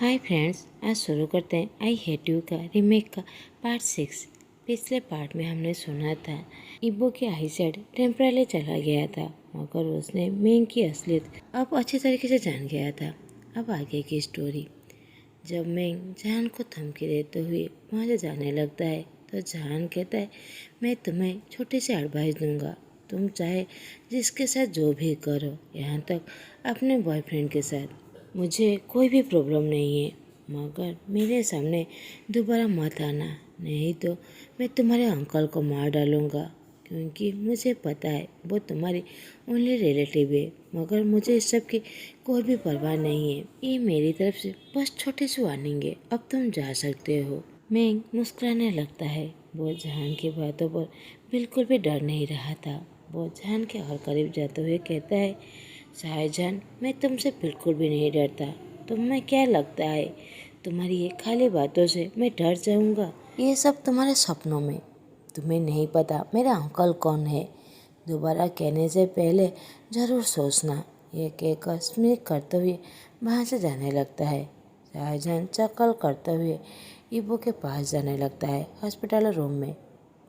Hi friends, आज शुरू करते हैं आई हेट यू का रीमेक का पार्ट 6। पिछले पार्ट में हमने सुना था इब्बो की आईसाइट टेम्पररी चला गया था, मगर उसने मेंग की असलियत अब अच्छी तरीके से जान गया था। अब आगे की स्टोरी। जब मेंग जहान को धमकी देते हुए वहाँ से जाने लगता है तो जहान कहता है, मैं तुम्हें छोटी सी एडवाइस दूंगा, तुम चाहे जिसके साथ जो भी करो, यहाँ तक अपने बॉयफ्रेंड के साथ, मुझे कोई भी प्रॉब्लम नहीं है, मगर मेरे सामने दोबारा मत आना, नहीं तो मैं तुम्हारे अंकल को मार डालूँगा, क्योंकि मुझे पता है वो तुम्हारी ओनली रिलेटिव है, मगर मुझे इस सब की कोई भी परवाह नहीं है। ये मेरी तरफ से बस छोटी सी वार्निंग है, अब तुम जा सकते हो। मेंग मुस्कुराने लगता है। वो जहान की बातों पर बिल्कुल भी डर नहीं रहा था। वो जहान के और करीब जाते हुए कहता है, शाहजहान, मैं तुमसे बिल्कुल भी नहीं डरता। तुम्हें क्या लगता है तुम्हारी ये खाली बातों से मैं डर जाऊंगा? ये सब तुम्हारे सपनों में। तुम्हें नहीं पता मेरा अंकल कौन है। दोबारा कहने से पहले ज़रूर सोचना। ये कहकर स्मित करते हुए वहाँ से जाने लगता है। शाहजहान चक्कर करते हुए इब्बो के पास जाने लगता है हॉस्पिटल रूम में।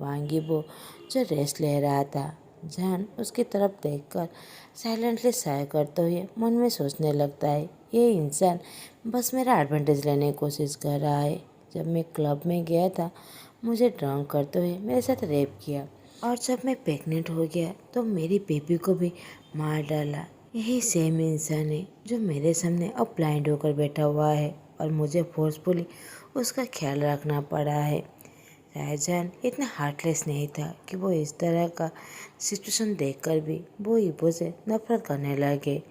वहाँ इब्बो जो रेस्ट ले रहा था, जहान उसकी तरफ देखकर साइलेंटली साय करते हुए मन में सोचने लगता है, ये इंसान बस मेरा एडवांटेज लेने की कोशिश कर रहा है। जब मैं क्लब में गया था, मुझे ड्रंक करते हुए मेरे साथ रेप किया, और जब मैं प्रेग्नेंट हो गया तो मेरी बेबी को भी मार डाला। यही सेम इंसान है जो मेरे सामने अब ब्लाइंड होकर बैठा हुआ है और मुझे फोर्सफुली उसका ख्याल रखना पड़ा है। शाहजहान इतना हार्टलेस नहीं था कि वो इस तरह का सिचुएशन देखकर भी वो इब्बो से नफरत करने लगे।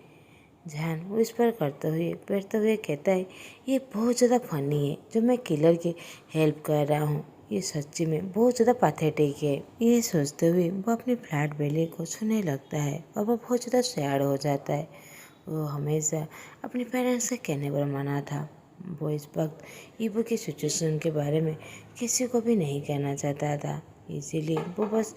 जहान विस्पर करते हुए बैठते हुए कहता है, ये बहुत ज़्यादा फनी है जो मैं किलर की हेल्प कर रहा हूँ। ये सच्ची में बहुत ज़्यादा पैथेटिक है। ये सोचते हुए वो अपनी फ्लैट बेली को छूने लगता है और वो बहुत ज़्यादा सैड हो जाता है। वो हमेशा अपने पेरेंट्स के कहने पर माना था। वो इस वक्त इब्बो की सिचुएशन के बारे में किसी को भी नहीं कहना चाहता था, इसीलिए वो बस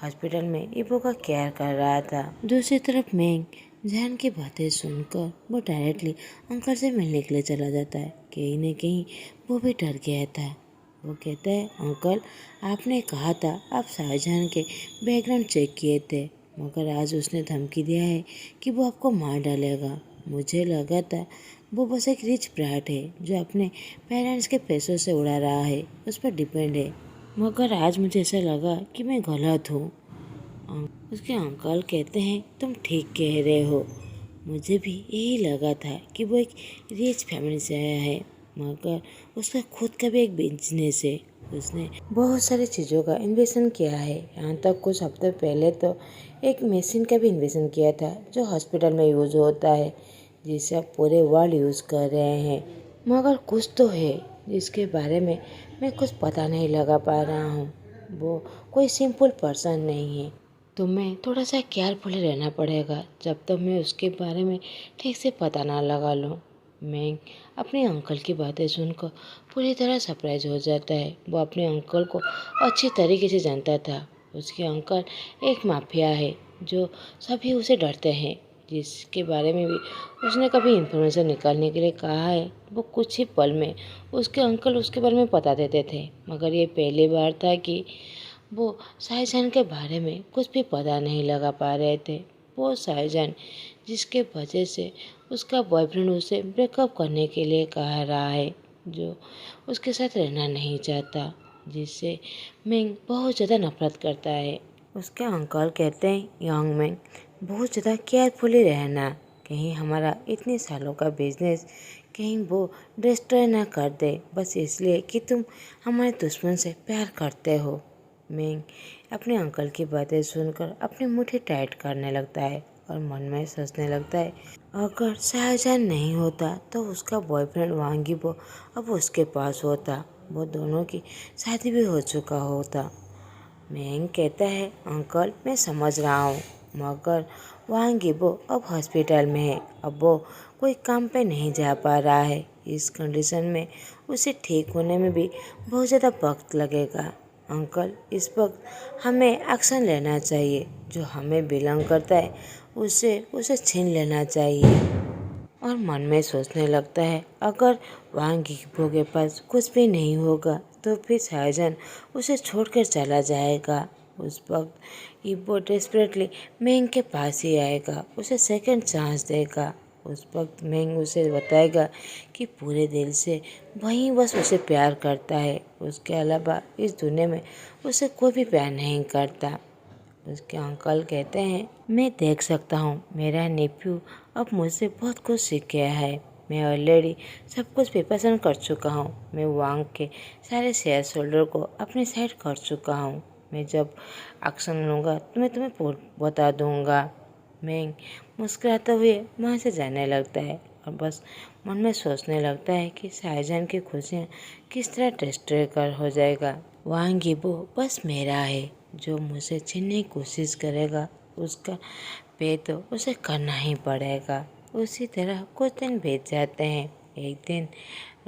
हॉस्पिटल में इब्बो का केयर कर रहा था। दूसरी तरफ मेंग जहान की बातें सुनकर वो डायरेक्टली अंकल से मिलने के लिए चला जाता है। कहीं न कहीं वो भी डर गया था। वो कहता है, अंकल, आपने कहा था आप शाहजहान के बैकग्राउंड चेक किए थे, मगर आज उसने धमकी दिया है कि वो आपको मार डालेगा। मुझे लगा था वो बस एक रिच ब्राट है जो अपने पेरेंट्स के पैसों से उड़ा रहा है, उस पर डिपेंड है, मगर आज मुझे ऐसा लगा कि मैं गलत हूँ। उसके अंकल कहते हैं, तुम ठीक कह रहे हो, मुझे भी यही लगा था कि वो एक रिच फैमिली से आया है, मगर उसका खुद का भी एक बिजनेस है। उसने बहुत सारी चीज़ों का इन्वेस्टमेंट किया है। यहाँ तक कुछ हफ्ते पहले तो एक मशीन का भी इन्वेस्टमेंट किया था जो हॉस्पिटल में यूज़ होता है, जिसे अब पूरे वर्ल्ड यूज़ कर रहे हैं। मगर कुछ तो है जिसके बारे में मैं कुछ पता नहीं लगा पा रहा हूँ। वो कोई सिंपल पर्सन नहीं है, तो मैं थोड़ा सा केयरफुली रहना पड़ेगा जब तक मैं उसके बारे में ठीक से पता ना लगा लूँ। मैं अपने अंकल की बातें सुनकर पूरी तरह सरप्राइज हो जाता है। वो अपने अंकल को अच्छी तरीके से जानता था। उसके अंकल एक माफिया है जो सभी उसे डरते हैं, जिसके बारे में भी उसने कभी इन्फॉर्मेशन निकालने के लिए कहा है। वो कुछ ही पल में उसके अंकल उसके बारे में बता देते थे, मगर ये पहली बार था कि वो शाहजहान के बारे में कुछ भी पता नहीं लगा पा रहे थे। वो शाहजहान जिसके वजह से उसका बॉयफ्रेंड उसे ब्रेकअप करने के लिए कह रहा है, जो उसके साथ रहना नहीं चाहता, जिससे मेंग बहुत ज़्यादा नफरत करता है। उसके अंकल कहते हैं, यंग मेंग, बहुत ज़्यादा केयरफुली रहना, कहीं हमारा इतने सालों का बिजनेस कहीं वो डिस्ट्रॉय ना कर दे, बस इसलिए कि तुम हमारे दुश्मन से प्यार करते हो। मेंग अपने अंकल की बातें सुनकर अपनी मुट्ठी टाइट करने लगता है और मन में सोचने लगता है, अगर शाहजहान नहीं होता तो उसका बॉयफ्रेंड वांगीबो अब उसके पास होता, वो दोनों की शादी भी हो चुका होता। मेंग कहता है, अंकल, मैं समझ रहा हूँ, मगर वांगीबो अब हॉस्पिटल में है, अब वो कोई काम पे नहीं जा पा रहा है। इस कंडीशन में उसे ठीक होने में भी बहुत ज़्यादा वक्त लगेगा। अंकल, इस वक्त हमें एक्शन लेना चाहिए, जो हमें बिलोंग करता है उसे छीन लेना चाहिए। और मन में सोचने लगता है अगर वांग इक्बो के पास कुछ भी नहीं होगा तो फिर शाहजहान उसे छोड़कर चला जाएगा। उस वक्त इक्बो डेस्परेटली मेंग के पास ही आएगा, उसे सेकंड चांस देगा। उस वक्त मेंग उसे बताएगा कि पूरे दिल से वही बस उसे प्यार करता है, उसके अलावा इस दुनिया में उसे कोई भी प्यार नहीं करता। उसके अंकल कहते हैं, मैं देख सकता हूँ मेरा नेफ्यू अब मुझसे बहुत कुछ सीख गया है। मैं ऑलरेडी सब कुछ प्रिपरेशन कर चुका हूँ। मैं वांग के सारे शेयर होल्डर को अपनी साइड कर चुका हूँ। मैं जब एक्शन लूँगा तो मैं तुम्हें बता दूँगा। मैं मुस्कुराते हुए वहाँ से जाने लगता है और बस मन में सोचने लगता है कि शाहजहान की खुशियाँ किस तरह डिस्ट्रॉय कर हो जाएगा। वांग इक्बो बस मेरा है, जो मुझे छीनने की कोशिश करेगा उसका पे तो उसे करना ही पड़ेगा। उसी तरह कुछ दिन बीत जाते हैं। एक दिन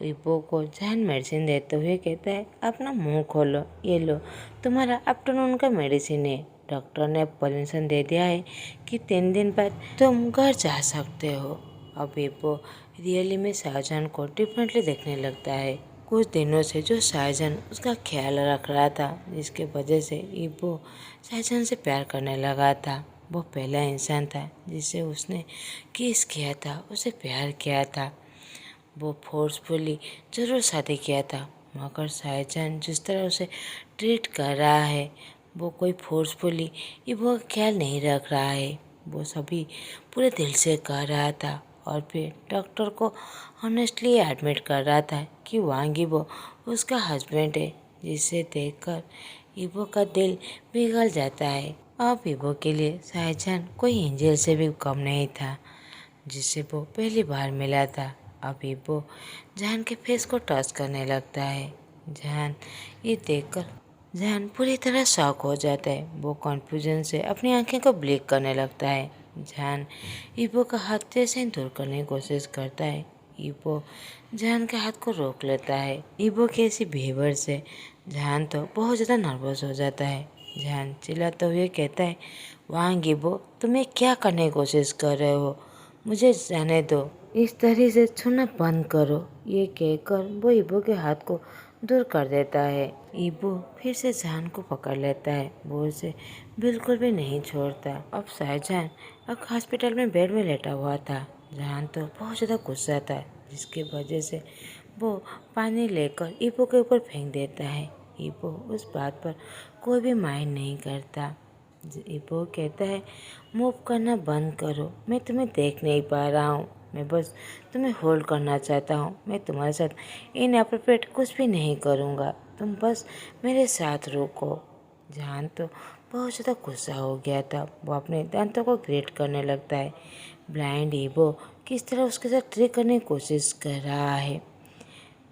इक्बो को जहान मेडिसिन देते हुए कहता है, अपना मुंह खोलो, ये लो तुम्हारा आफ्टरनून का मेडिसिन है। डॉक्टर ने परमिशन दे दिया है कि 3 दिन बाद तुम घर जा सकते हो। अब इक्बो रियली में शाहजहान को डिफरेंटली देखने लगता है। कुछ दिनों से जो शाहजहान उसका ख्याल रख रहा था, जिसके वजह से इक्बो शाहजहान से प्यार करने लगा था। वो पहला इंसान था जिसे उसने किस किया था, उसे प्यार किया था। वो फोर्सफुली ज़रूर शादी किया था, मगर शाहजहान जिस तरह उसे ट्रीट कर रहा है, वो कोई फोर्सफुली इक्बो का ख्याल नहीं रख रहा है। वो सभी पूरे दिल से कर रहा था और फिर डॉक्टर को ऑनेस्टली एडमिट कर रहा था कि वांग इक्बो उसका हस्बैंड है, जिसे देखकर इक्बो का दिल पिघल जाता है। अब इक्बो के लिए शाहजहान कोई एंजल से भी कम नहीं था, जिससे वो पहली बार मिला था। अब इक्बो जहान के फेस को टच करने लगता है। जहान ये देखकर जहान पूरी तरह शॉक हो जाता है। वो कन्फ्यूजन से अपनी आंखें को ब्लिंक करने लगता है। जहान इक्बो का हाथ जैसे ही दूर करने की कोशिश करता है, इक्बो जहान के हाथ को रोक लेता है। इक्बो के ऐसी बिहेवियर से जहान तो बहुत ज़्यादा नर्वस हो जाता है। जहान चिल्लाते हुए कहता है, वांग इक्बो तुम्हें क्या करने की कोशिश कर रहे हो, मुझे जाने दो, इस तरह से छूना बंद करो। ये कहकर वो इक्बो के हाथ को दूर कर देता है। इक्बो फिर से जहान को पकड़ लेता है, वो उसे बिल्कुल भी नहीं छोड़ता। अब शाहजहान अब हॉस्पिटल में बेड में लेटा हुआ था। जहान तो बहुत ज़्यादा गुस्सा था, जिसकी वजह से वो पानी लेकर इक्बो के ऊपर फेंक देता है। इक्बो उस बात पर कोई भी माइंड नहीं करता। इक्बो कहता है, मूव करना बंद करो, मैं तुम्हें देख नहीं पा रहा हूँ, मैं बस तुम्हें होल्ड करना चाहता हूँ। मैं तुम्हारे साथ इनअप्रोप्रिएट कुछ भी नहीं करूँगा, तुम बस मेरे साथ रुको। जहान तो बहुत ज़्यादा गुस्सा हो गया था। वो अपने दांतों को ग्रेट करने लगता है। ब्लाइंड इक्बो किस तरह उसके साथ ट्रिक करने की कोशिश कर रहा है।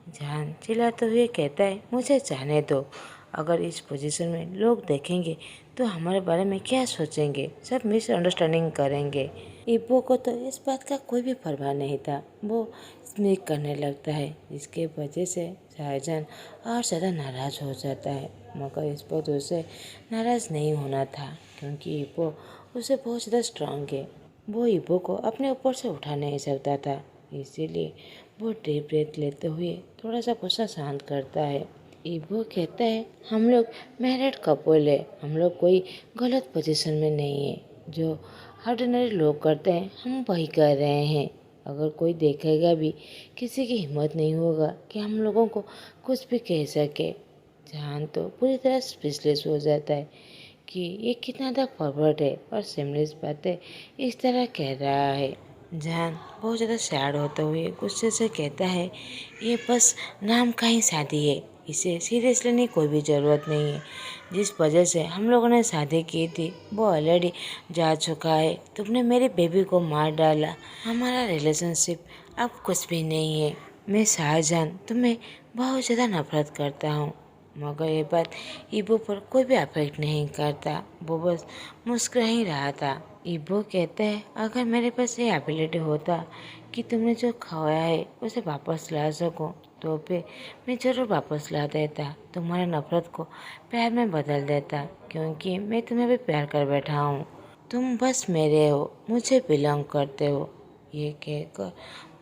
जहान चिल्लाते हुए कहता है, मुझे जाने दो, अगर इस पोजीशन में लोग देखेंगे तो हमारे बारे में क्या सोचेंगे, सब मिसअंडरस्टैंडिंग करेंगे। इक्बो को तो इस बात का कोई भी परवाह नहीं था। वो स्नीक करने लगता है, जिसके वजह से शाहजहान और ज़्यादा नाराज़ हो जाता है। मगर इस पर उसे नाराज़ नहीं होना था, क्योंकि इक्बो उसे बहुत ज़्यादा स्ट्रांग है। वो इक्बो को अपने ऊपर से उठा नहीं सकता था, इसीलिए वो डीप ब्रेथ लेते हुए थोड़ा सा गुस्सा शांत करता है। इक्बो कहता है, हम लोग मैरिड कपल है, हम लोग कोई गलत पोजीशन में नहीं है। जो ऑर्डिनरी लोग करते हैं हम वही कर रहे हैं। अगर कोई देखेगा भी, किसी की हिम्मत नहीं होगा कि हम लोगों को कुछ भी कह सके। जहान तो पूरी तरह स्पीचलेस हो जाता है कि ये कितना ज़्यादा फॉरवर्ड है और सिमलेस बातें इस तरह कह रहा है। जहान बहुत ज़्यादा सैड होते हुए गुस्से से कहता है, ये बस नाम का ही शादी है, इसे सीरियस लेने की कोई भी ज़रूरत नहीं है। जिस वजह से हम लोगों ने शादी की थी वो ऑलरेडी जा चुका है। तुमने मेरे बेबी को मार डाला, हमारा रिलेशनशिप अब कुछ भी नहीं है। मैं शाहजहान तुम्हें बहुत ज़्यादा नफरत करता हूँ, मगर ये बात इक्बो पर कोई भी अफेक्ट नहीं करता। वो बस मुस्कुरा ही रहा था। इक्बो कहता है, अगर मेरे पास ये एबिलिटी होता कि तुमने जो खोया है उसे वापस ला सको, तो फिर मैं ज़रूर वापस ला देता। तुम्हारे नफरत को प्यार में बदल देता, क्योंकि मैं तुम्हें भी प्यार कर बैठा हूँ। तुम बस मेरे हो, मुझे बिलोंग करते हो। ये कहकर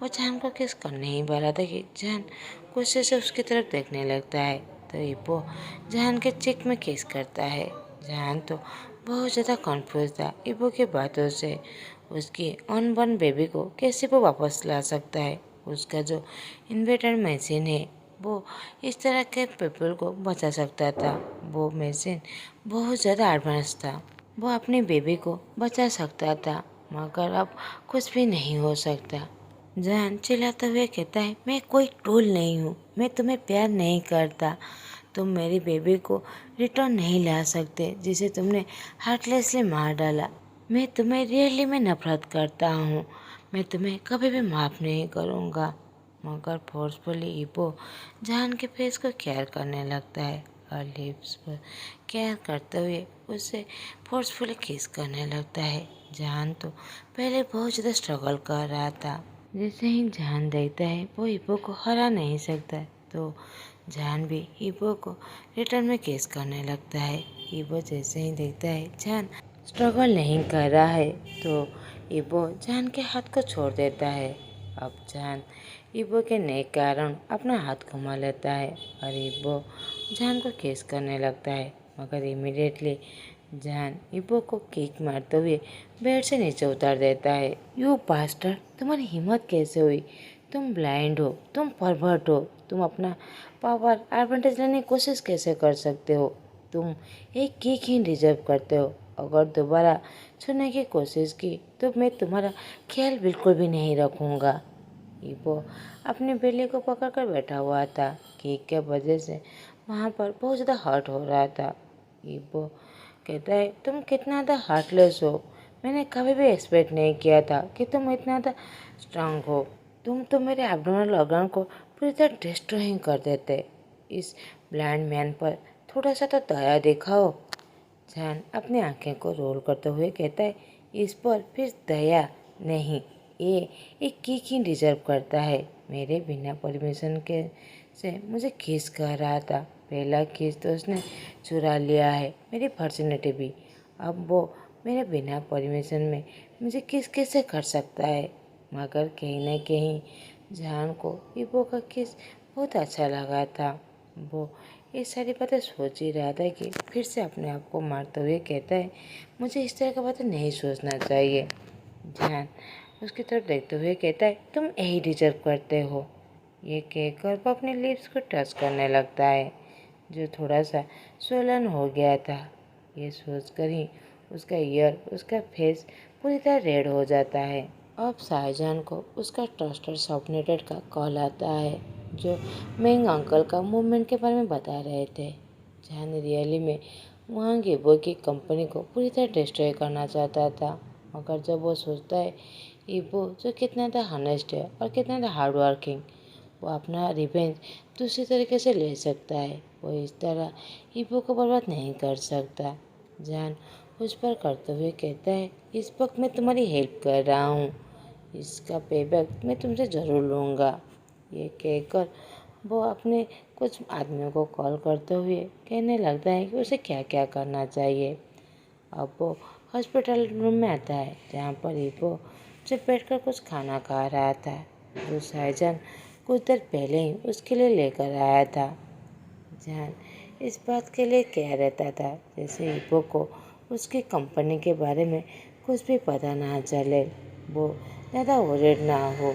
वो जान को किस करने ही वाला था कि जान गुस्से से उसकी तरफ देखने लगता है। तो इब्बो जान के चिक में किस करता है। जान तो बहुत ज़्यादा कन्फ्यूज था इब्बो की बातों से। उसकी अनबॉर्न बेबी को कैसे वो वापस ला सकता है। उसका जो इन्वर्टर मशीन है वो इस तरह के पीपल को बचा सकता था। वो मशीन बहुत ज़्यादा एडवांस था। वो अपनी बेबी को बचा सकता था, मगर अब कुछ भी नहीं हो सकता। जान चिल्लाते हुए कहता है, मैं कोई टूल नहीं हूँ, मैं तुम्हें प्यार नहीं करता। तुम मेरी बेबी को रिटर्न नहीं ला सकते जिसे तुमने हार्टलेसली मार डाला। मैं तुम्हें रियली में नफरत करता हूँ। मैं तुम्हें कभी भी माफ़ नहीं करूँगा। मगर फोर्सफुली इब्बो जान के फेस को केयर करने लगता है और लिप्स पर केयर करते हुए उसे फोर्सफुली किस करने लगता है। जान तो पहले बहुत ज़्यादा स्ट्रगल कर रहा था। जैसे ही जान देखता है वो इब्बो को हरा नहीं सकता, तो जान भी इब्बो को रिटर्न में किस करने लगता है। इब्बो जैसे ही देखता है जान स्ट्रगल नहीं कर रहा है, तो इब्बो जान के हाथ को छोड़ देता है। अब जान इब्बो के नेक कारण अपना हाथ घुमा लेता है और इब्बो जान को किस करने लगता है, मगर इमीडिएटली जान इब्बो को किक मारते हुए बेड से नीचे उतार देता है। यू बास्टर, तुम्हारी हिम्मत कैसे हुई? तुम ब्लाइंड हो, तुम परवर्ट हो, तुम अपना पावर एडवांटेज लेने की कोशिश कैसे कर सकते हो? तुम एक किक ही डिजर्व करते हो। अगर दोबारा छूने की कोशिश की तो मैं तुम्हारा ख्याल बिल्कुल भी नहीं रखूँगा। इब्बो अपने बेले को पकड़कर बैठा हुआ था। किक के वजह से वहाँ पर बहुत ज़्यादा हर्ट हो रहा था। इब्बो कहता है, तुम कितना ज़्यादा हार्टलेस हो। मैंने कभी भी एक्सपेक्ट नहीं किया था कि तुम इतना ज़्यादा स्ट्रांग हो। तुम तो मेरे एब्डोमिनल ऑर्गन को पूरी तरह डिस्ट्रॉइंग कर देते। इस ब्लाइंड मैन पर थोड़ा सा तो दया दिखाओ। जान अपनी आंखें को रोल करते हुए कहता है, इस पर फिर दया नहीं, ये एक किक ही डिजर्व करता है। मेरे बिना परमिशन के से मुझे किस कर रहा था। पहला किस तो उसने चुरा लिया है, मेरी वर्जिनिटी भी। अब वो मेरे बिना परमिशन में मुझे किस कैसे कर सकता है। मगर कहीं न कहीं जान को इब्बो का किस बहुत अच्छा लगा था। वो ये सारी बातें सोच ही रहा था कि फिर से अपने आप को मारते हुए कहता है, मुझे इस तरह की बातें नहीं सोचना चाहिए। जान उसकी तरफ देखते हुए कहता है, तुम यही डिजर्व करते हो। ये कहकर वो अपने लिप्स को टच करने लगता है, जो थोड़ा सा स्वलन हो गया था। ये सोचकर ही उसका ईयर, उसका फेस पूरी तरह रेड हो जाता है। अब शाहजहान को उसका ट्रस्टेड सबनेटेड का कॉल आता है, जो मेंग अंकल का मूवमेंट के बारे में बता रहे थे। जान रियली में वहाँ गिबो की कंपनी को पूरी तरह डिस्ट्रॉय करना चाहता था, मगर जब वो सोचता है इबो जो कितना था हॉनेस्ट है और कितना था हार्ड वर्किंग, वो अपना रिवेंज दूसरी तरीके से ले सकता है। वो इस तरह इबो को बर्बाद नहीं कर सकता। जान उस पर करते हुए कहता है, इस वक्त मैं तुम्हारी हेल्प कर रहा हूँ, इसका पेबैक मैं तुमसे ज़रूर लूँगा। ये कहकर वो अपने कुछ आदमियों को कॉल करते हुए कहने लगता है कि उसे क्या क्या करना चाहिए। अब वो हॉस्पिटल रूम में आता है, जहाँ पर इबो जब बैठकर कुछ खाना खा रहा था, जो शाहजहान कुछ देर पहले ही उसके लिए लेकर आया था। जान इस बात के लिए कह रहता था जैसे इबो को उसकी कंपनी के बारे में कुछ भी पता ना चले, वो ज़्यादा वरीड ना हो।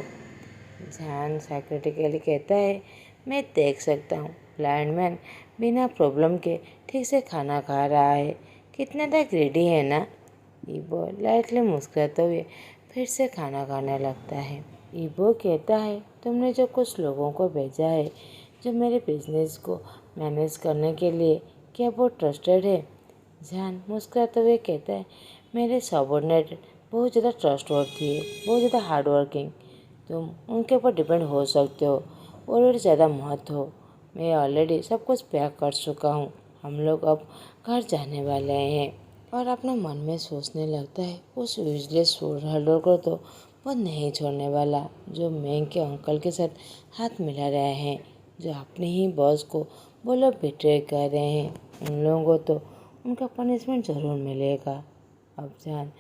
जान साइकेट्रिकली कहता है, मैं देख सकता हूँ ब्लाइंड मैन बिना प्रॉब्लम के ठीक से खाना खा रहा है, कितना तक ग्रेडी है ना। इबो लाइटली मुस्कुराते हुए फिर से खाना खाने लगता है। इबो कहता है, तुमने जो कुछ लोगों को भेजा है जो मेरे बिजनेस को मैनेज करने के लिए, क्या वो ट्रस्टेड है? जान मुस्कुराते हुए कहता है, मेरे सबॉर्डिनेट बहुत ज़्यादा ट्रस्टवर्थी है, बहुत ज़्यादा हार्ड वर्किंग, तुम उनके ऊपर डिपेंड हो सकते हो और ज़्यादा मत हो। मैं ऑलरेडी सब कुछ पैक कर चुका हूँ, हम लोग अब घर जाने वाले हैं। और अपने मन में सोचने लगता है, उस यूजलेस होल्डर को तो वो नहीं छोड़ने वाला, जो मैंग के अंकल के साथ हाथ मिला रहे हैं, जो अपने ही बॉस को वो लोग बिट्रे कर रहे हैं। उन लोगों को तो उनका पनिशमेंट ज़रूर मिलेगा। अब जान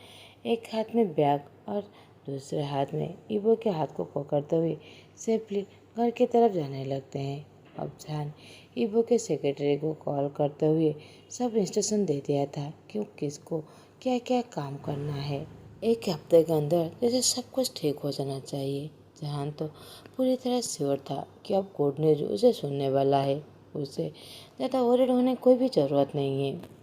एक हाथ में बैग और दूसरे हाथ में इबो के हाथ को पकड़ते हुए सेफली घर की तरफ जाने लगते हैं। अब जान इबो के सेक्रेटरी को कॉल करते हुए सब इंस्ट्रक्शन दे दिया था कि किसको क्या क्या काम करना है। एक हफ्ते के अंदर जैसे सब कुछ ठीक हो जाना चाहिए। जहान तो पूरी तरह श्योर था कि अब गुड न्यूज उसे सुनने वाला है। उसे ज़्यादा वरीड होने कोई भी ज़रूरत नहीं है।